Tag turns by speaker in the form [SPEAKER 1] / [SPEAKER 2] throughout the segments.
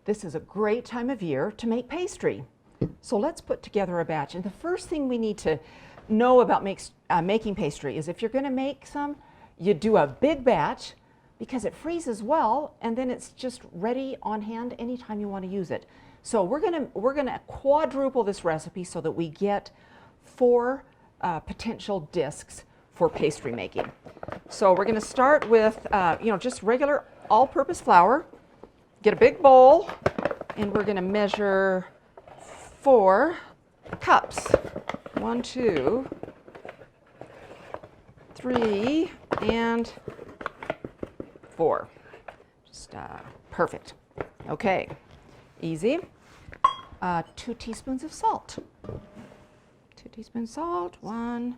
[SPEAKER 1] this is a great time of year to make pastry. So let's put together a batch. And the first thing we need to know about making pastry is if you're going to make some, you do a big batch because it freezes well, and then it's just ready on hand anytime you want to use it. So we're gonna quadruple this recipe so that we get 4 potential discs for pastry making. So we're going to start with just regular all-purpose flour. Get a big bowl, and we're going to measure 4 cups. 1, 2, 3, and 4. Just perfect. Okay, easy. 2 teaspoons of salt. 2 teaspoons salt, 1,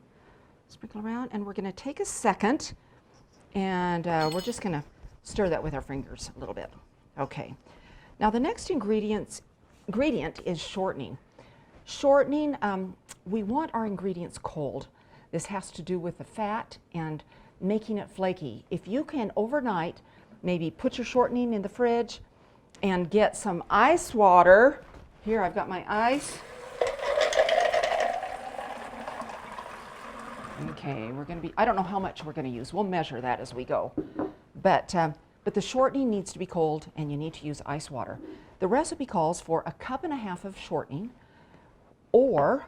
[SPEAKER 1] sprinkle around, and we're going to take a second, and we're just going to stir that with our fingers a little bit. Okay. Now the next ingredient is shortening. Shortening, we want our ingredients cold. This has to do with the fat and making it flaky. If you can overnight, maybe put your shortening in the fridge and get some ice water. Here, I've got my ice. Okay, I don't know how much we're going to use. We'll measure that as we go. But the shortening needs to be cold, and you need to use ice water. The recipe calls for 1.5 cups of shortening, or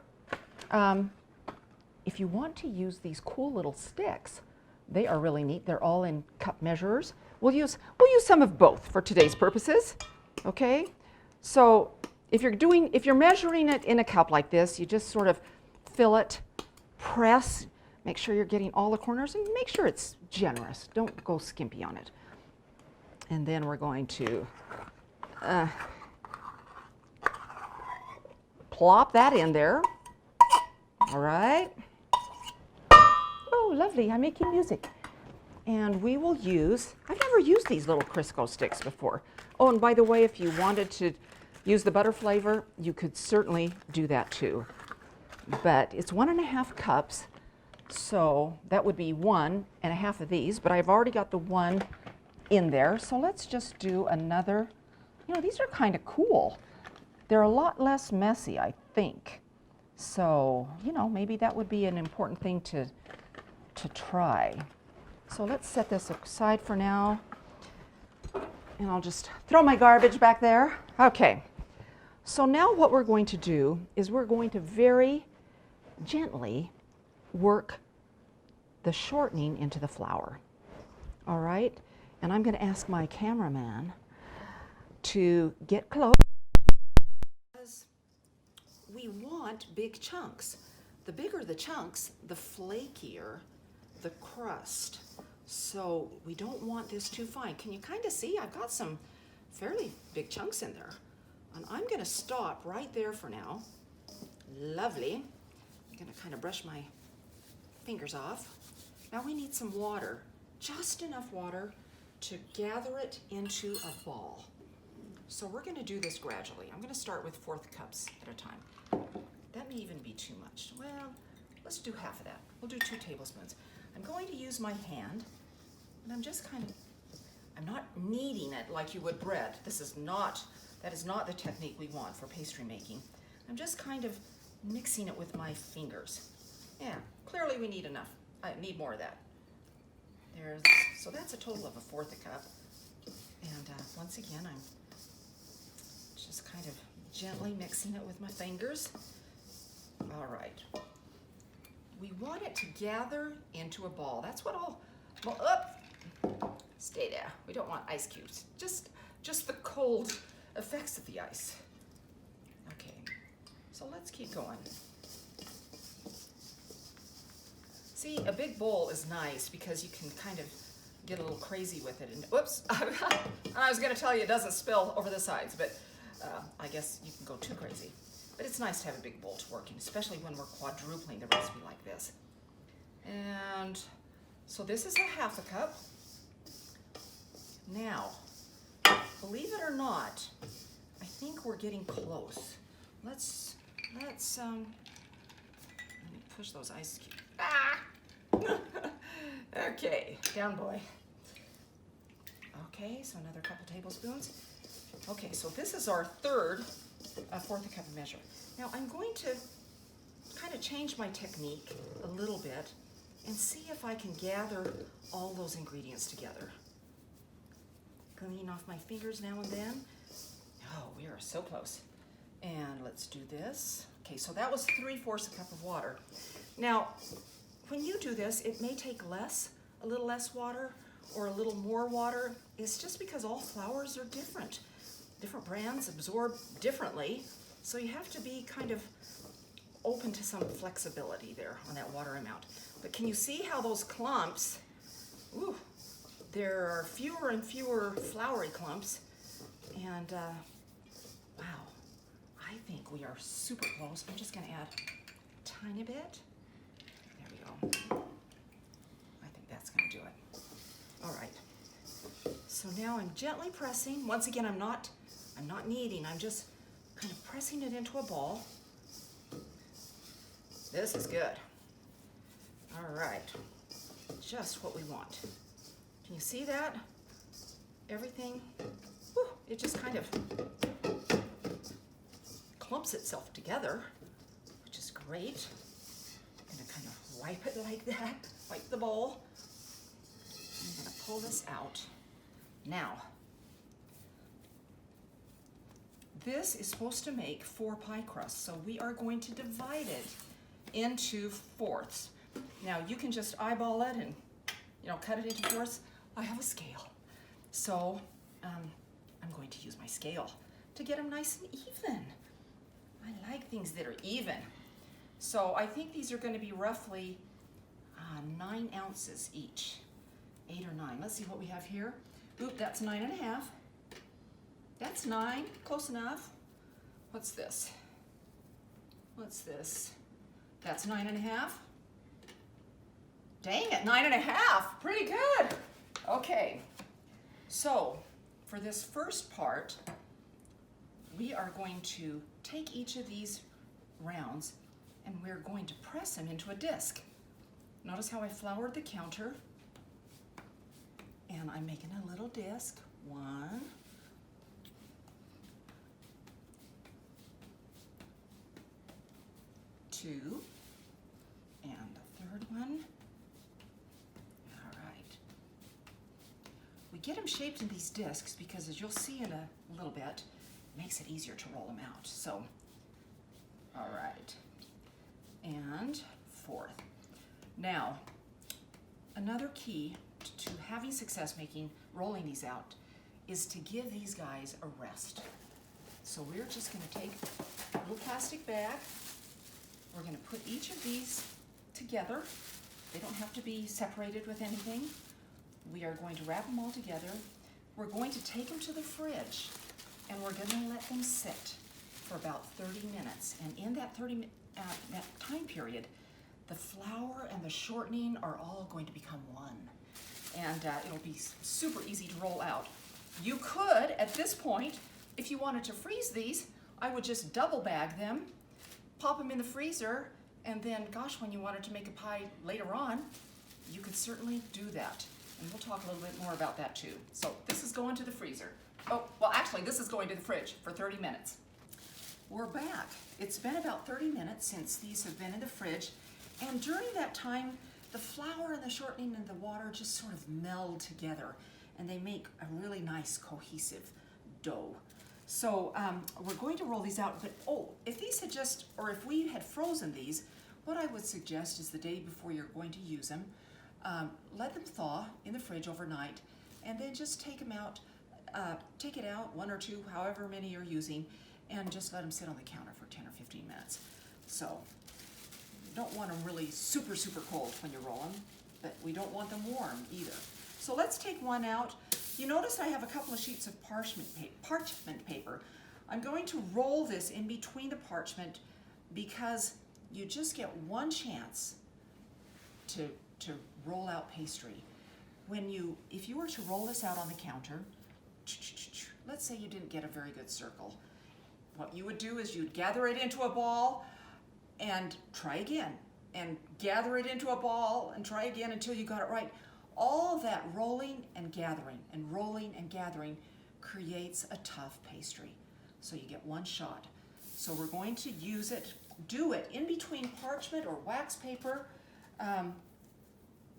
[SPEAKER 1] if you want to use these cool little sticks, they are really neat. They're all in cup measurers. We'll use some of both for today's purposes. Okay, so if you're measuring it in a cup like this, you just sort of fill it, press, make sure you're getting all the corners, and make sure it's generous. Don't go skimpy on it. And then we're going to plop that in there. All right. Oh, lovely. I'm making music. And we will I've never used these little Crisco sticks before. Oh, and by the way, if you wanted to use the butter flavor, you could certainly do that too. But it's 1.5 cups, so that would be 1.5 of these, but I've already got the 1 in there. So let's just do another. These are kind of cool. They're a lot less messy, I think. So, maybe that would be an important thing to try. So let's set this aside for now. And I'll just throw my garbage back there. Okay. So now what we're going to do is we're going to very gently work the shortening into the flour. All right? And I'm going to ask my cameraman to get close. Because we want big chunks. The bigger the chunks, the flakier the crust. So we don't want this too fine. Can you kind of see? I've got some fairly big chunks in there. And I'm going to stop right there for now. Lovely. I'm going to kind of brush my fingers off. Now we need some water, just enough water to gather it into a ball. So we're going to do this gradually. I'm going to start with 1/4 cups at a time. That may even be too much. Well, let's do half of that. We'll do 2 tablespoons. I'm going to use my hand, and I'm just I'm not kneading it like you would bread. That is not the technique we want for pastry making. I'm just kind of mixing it with my fingers. Yeah, clearly we need enough. I need more of that. So that's a total of 1/4 cup. And once again, I'm just kind of gently mixing it with my fingers. All right. We want it to gather into a ball. That's what stay there. We don't want ice cubes. Just the cold effects of the ice. Okay, so let's keep going. See, a big bowl is nice because you can kind of get a little crazy with it. And whoops, I was going to tell you it doesn't spill over the sides, but I guess you can go too crazy. But it's nice to have a big bowl to work in, especially when we're quadrupling the recipe like this. And so this is 1/2 cup. Now, believe it or not, I think we're getting close. Let's let me push those ice cubes. Ah! Okay, down boy. Okay, so another couple tablespoons. Okay, so this is our third fourth a cup measure. Now I'm going to kind of change my technique a little bit and see if I can gather all those ingredients together. Clean off my fingers now and then. Oh, we are so close. And let's do this. Okay, so that was 3/4 a cup of water. Now, when you do this, it may take a little less water or a little more water. It's just because all flours are different. Different brands absorb differently, so you have to be kind of open to some flexibility there on that water amount. But can you see how those clumps, ooh, there are fewer and fewer floury clumps, and wow, I think we are super close. I'm just gonna add a tiny bit. There we go. I think that's gonna do it. All right, so now I'm gently pressing. Once again, I'm not kneading, I'm just kind of pressing it into a ball. This is good. All right, just what we want. Can you see that? Everything, whew, it just kind of clumps itself together, which is great. I'm gonna kind of wipe it like that, wipe the bowl. I'm gonna pull this out. Now, this is supposed to make 4 pie crusts, so we are going to divide it into fourths. Now you can just eyeball it and cut it into fourths. I have a scale, so I'm going to use my scale to get them nice and even. I like things that are even. So I think these are going to be roughly 9 ounces each, 8 or 9. Let's see what we have here. Oop, that's 9.5. That's 9, close enough. What's this? What's this? That's 9.5. Dang it, 9.5, pretty good. Okay, so for this first part, we are going to take each of these rounds and we're going to press them into a disc. Notice how I floured the counter, and I'm making a little disc. 1, 2, and the third one. All right. We get them shaped in these discs because, as you'll see in a little bit, it makes it easier to roll them out. So, all right. And fourth. Now, another key to having success rolling these out is to give these guys a rest. So we're just going to take a little plastic bag. We're going to put each of these together. They don't have to be separated with anything. We are going to wrap them all together. We're going to take them to the fridge, and we're going to let them sit for about 30 minutes. And in that that time period, the flour and the shortening are all going to become one. And it'll be super easy to roll out. You could, at this point, if you wanted to freeze these, I would just double bag them, pop them in the freezer, and then, gosh, when you wanted to make a pie later on, you could certainly do that. And we'll talk a little bit more about that too. So this is going to the freezer. Oh, well, actually, this is going to the fridge for 30 minutes. We're back. It's been about 30 minutes since these have been in the fridge, and during that time, the flour and the shortening and the water just sort of meld together, and they make a really nice cohesive dough. So we're going to roll these out, but if we had frozen these, what I would suggest is the day before you're going to use them, let them thaw in the fridge overnight, and then just take them out, take it out, 1 or 2, however many you're using, and just let them sit on the counter for 10 or 15 minutes. So you don't want them really super, super cold when you roll them, but we don't want them warm either. So let's take one out. You notice I have a couple of sheets of parchment paper. I'm going to roll this in between the parchment because you just get one chance to roll out pastry. If you were to roll this out on the counter, let's say you didn't get a very good circle. What you would do is you'd gather it into a ball and try again, and gather it into a ball and try again until you got it right. All that rolling and gathering creates a tough pastry. So you get one shot. So we're going to use it, do it in between parchment or wax paper,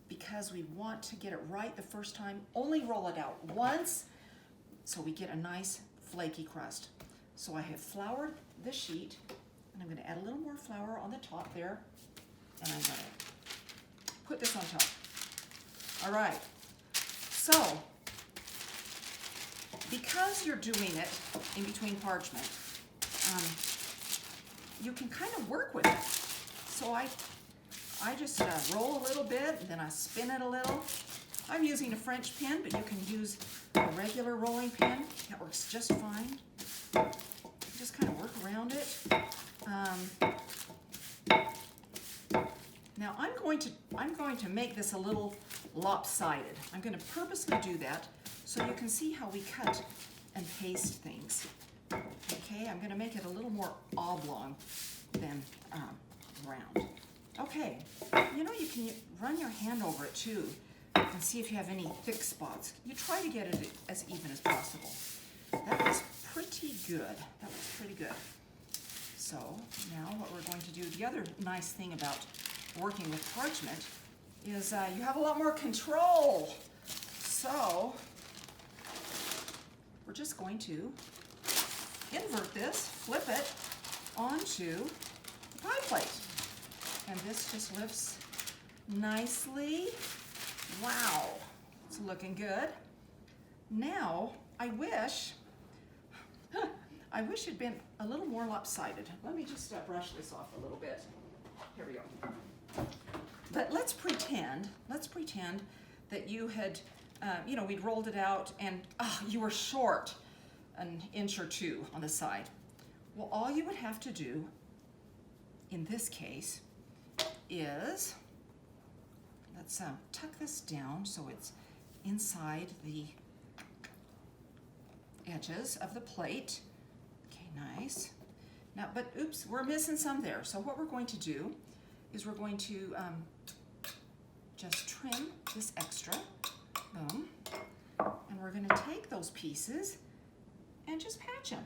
[SPEAKER 1] because we want to get it right the first time. Only roll it out once so we get a nice flaky crust. So I have floured the sheet, and I'm going to add a little more flour on the top there, and I'm going to put this on top. All right, so because you're doing it in between parchment, you can kind of work with it. So I just roll a little bit, and then I spin it a little. I'm using a French pin, but you can use a regular rolling pin. That works just fine. Just kind of work around it. Now I'm going to make this a little lopsided. I'm going to purposely do that so you can see how we cut and paste things. Okay, I'm going to make it a little more oblong than round. Okay, you know, you can run your hand over it too and see if you have any thick spots. You try to get it as even as possible. That was pretty good. That was pretty good. So now what we're going to do, the other nice thing about working with parchment is you have a lot more control. So we're just going to invert this, flip it onto the pie plate. And this just lifts nicely. Wow, it's looking good. Now, I wish it'd been a little more lopsided. Let me just brush this off a little bit. Here we go. But let's pretend that you had, you know, we'd rolled it out and you were short an inch or two on the side. Well, all you would have to do in this case is, let's tuck this down so it's inside the edges of the plate. Okay, nice. Now, but oops, we're missing some there. So what we're going to do is we're going to just trim this extra, boom, and we're going to take those pieces and just patch them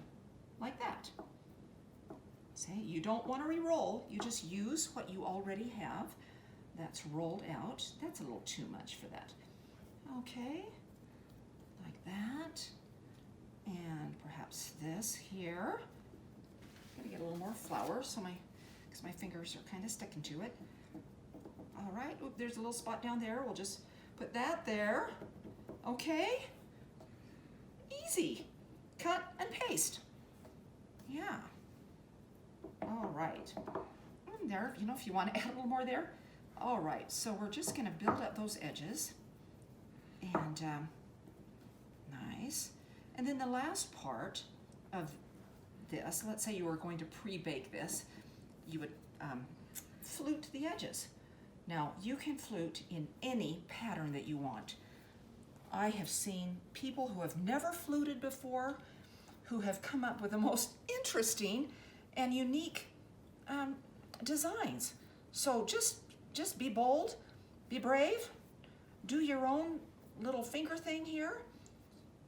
[SPEAKER 1] like that. Say, you don't want to re-roll, you just use what you already have that's rolled out. That's a little too much for that. Okay, like that. And perhaps this here. I'm gonna get a little more flour because my fingers are kind of sticking to it. All right, oop, there's a little spot down there. We'll just put that there. Okay, easy. Cut and paste. Yeah. All right. And there, you know, if you want to add a little more there. All right, so we're just going to build up those edges. And nice. And then the last part of this, let's say you were going to pre-bake this, you would flute the edges. Now, you can flute in any pattern that you want. I have seen people who have never fluted before who have come up with the most interesting and unique designs. So just be bold, be brave, do your own little finger thing here,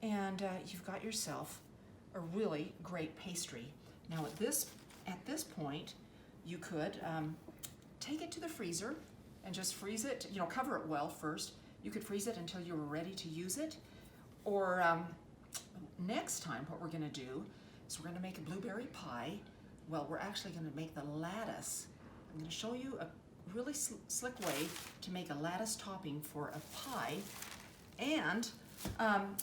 [SPEAKER 1] and you've got yourself a really great pastry. Now at this point, you could take it to the freezer and just freeze it, you know, cover it well first. You could freeze it until you were ready to use it. Or next time what we're gonna do is we're gonna make a blueberry pie. Well, we're actually gonna make the lattice. I'm gonna show you a really slick way to make a lattice topping for a pie, and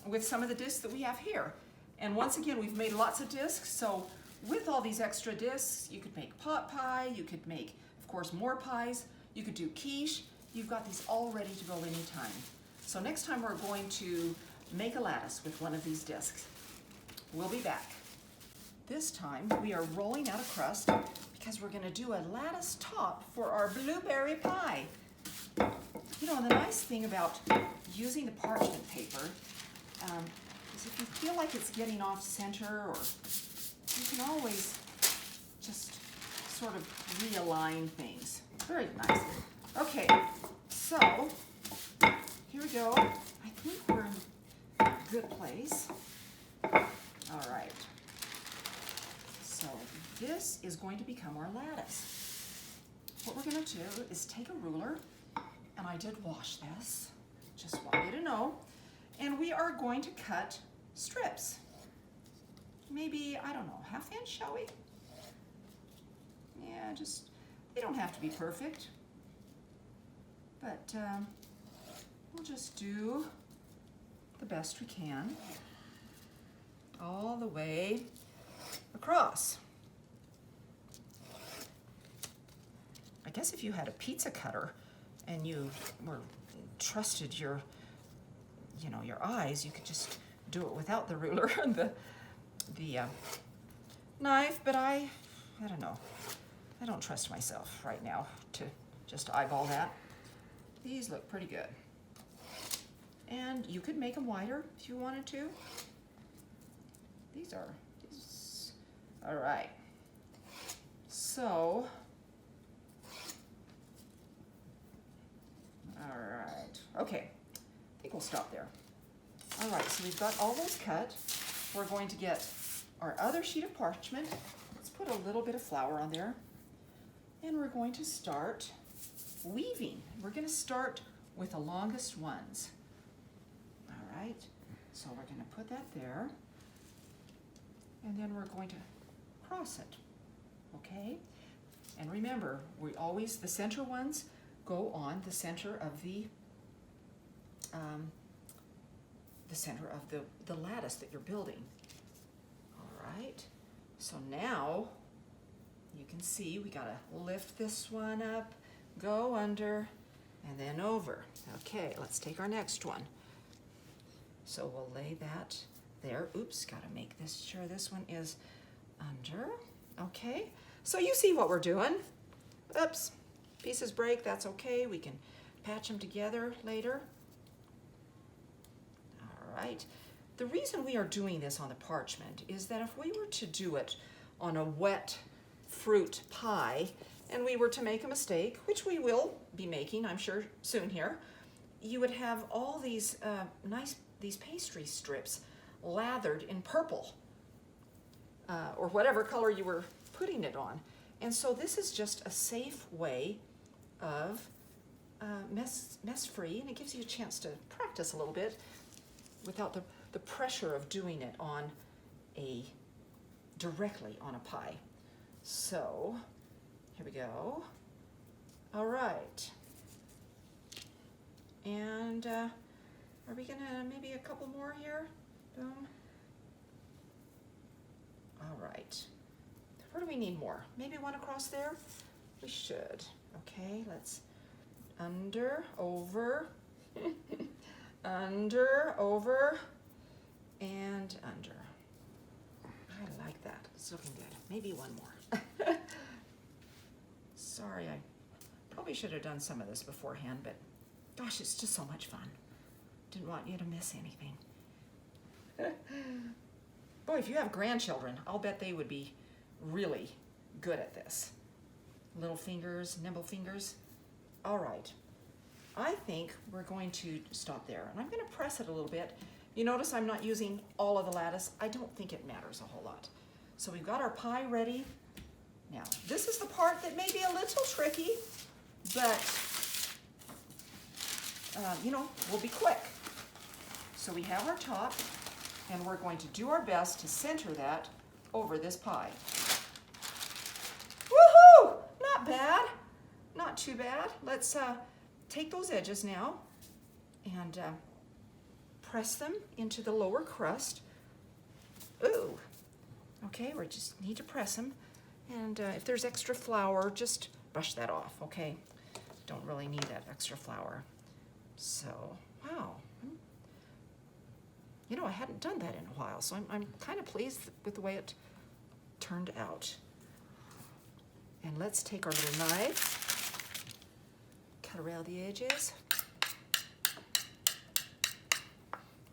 [SPEAKER 1] with some of the discs that we have here. And once again, we've made lots of discs, so with all these extra discs, you could make pot pie, you could make, of course, more pies, you could do quiche. You've got these all ready to go anytime. So next time we're going to make a lattice with one of these discs. We'll be back. This time we are rolling out a crust because we're gonna do a lattice top for our blueberry pie. You know, the nice thing about using the parchment paper is if you feel like it's getting off center, or you can always just sort of realign things. Very nice. Okay, so here we go. I think we're in a good place. All right. So this is going to become our lattice. What we're going to do is take a ruler, and I did wash this, just want you to know, and we are going to cut strips. Maybe, I don't know, ½ inch, shall we? Yeah, just, they don't have to be perfect, but we'll just do the best we can all the way across. I guess if you had a pizza cutter and you trusted your, your eyes, you could just do it without the ruler and the knife, but I don't know. I don't trust myself right now to just eyeball that. These look pretty good. And you could make them wider if you wanted to. These, all right. So, all right, okay. I think we'll stop there. All right, so we've got all those cut. We're going to get our other sheet of parchment. Let's put a little bit of flour on there. And we're going to start weaving. We're going to start with the longest ones. All right, so we're going to put that there. And then we're going to cross it, okay? And remember, the center ones go on the center of the lattice that you're building. All right, so now you can see we gotta lift this one up, go under, and then over. Okay, let's take our next one. So we'll lay that there. Oops, gotta make sure this one is under. Okay, so you see what we're doing. Oops, pieces break, that's okay. We can patch them together later. All right. The reason we are doing this on the parchment is that if we were to do it on a wet fruit pie and we were to make a mistake, which we will be making, I'm sure, soon here, you would have all these these pastry strips lathered in purple or whatever color you were putting it on. And so this is just a safe way of mess-free, and it gives you a chance to practice a little bit without the pressure of doing it on directly on a pie. So here we go. All right. And are we gonna maybe a couple more here? Boom. All right. Where do we need more? Maybe one across there? We should. Okay, let's under, over, under, over, and under. I like that. It's looking good. Maybe one more. Sorry, I probably should have done some of this beforehand, but gosh, it's just so much fun. Didn't want you to miss anything. Boy, if you have grandchildren, I'll bet they would be really good at this. Little fingers, nimble fingers. All right, I think we're going to stop there, and I'm going to press it a little bit. You notice I'm not using all of the lattice. I don't think it matters a whole lot. So we've got our pie ready. Now, this is the part that may be a little tricky, but we'll be quick. So we have our top, and we're going to do our best to center that over this pie. Woohoo! Not bad. Not too bad. Let's take those edges now and press them into the lower crust. Ooh. Okay, we just need to press them. And if there's extra flour, just brush that off, okay? Don't really need that extra flour. So, wow. I hadn't done that in a while, so I'm kind of pleased with the way it turned out. And let's take our little knife, cut around the edges.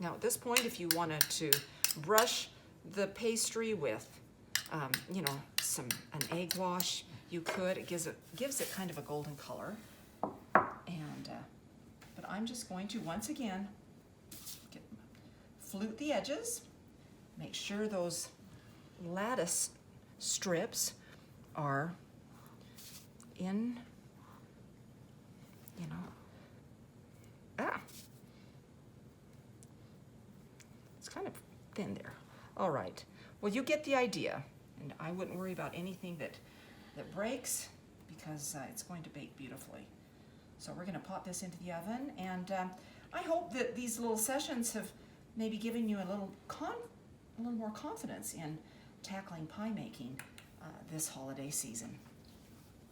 [SPEAKER 1] Now at this point, if you wanted to brush the pastry with, an egg wash, you could. It gives it kind of a golden color. And but I'm just going to once again flute the edges, Make sure those lattice strips are in, you know, it's kind of thin there. All right, well, you get the idea, and I wouldn't worry about anything that breaks because it's going to bake beautifully. So we're going to pop this into the oven, and I hope that these little sessions have maybe given you a little more confidence in tackling pie making this holiday season.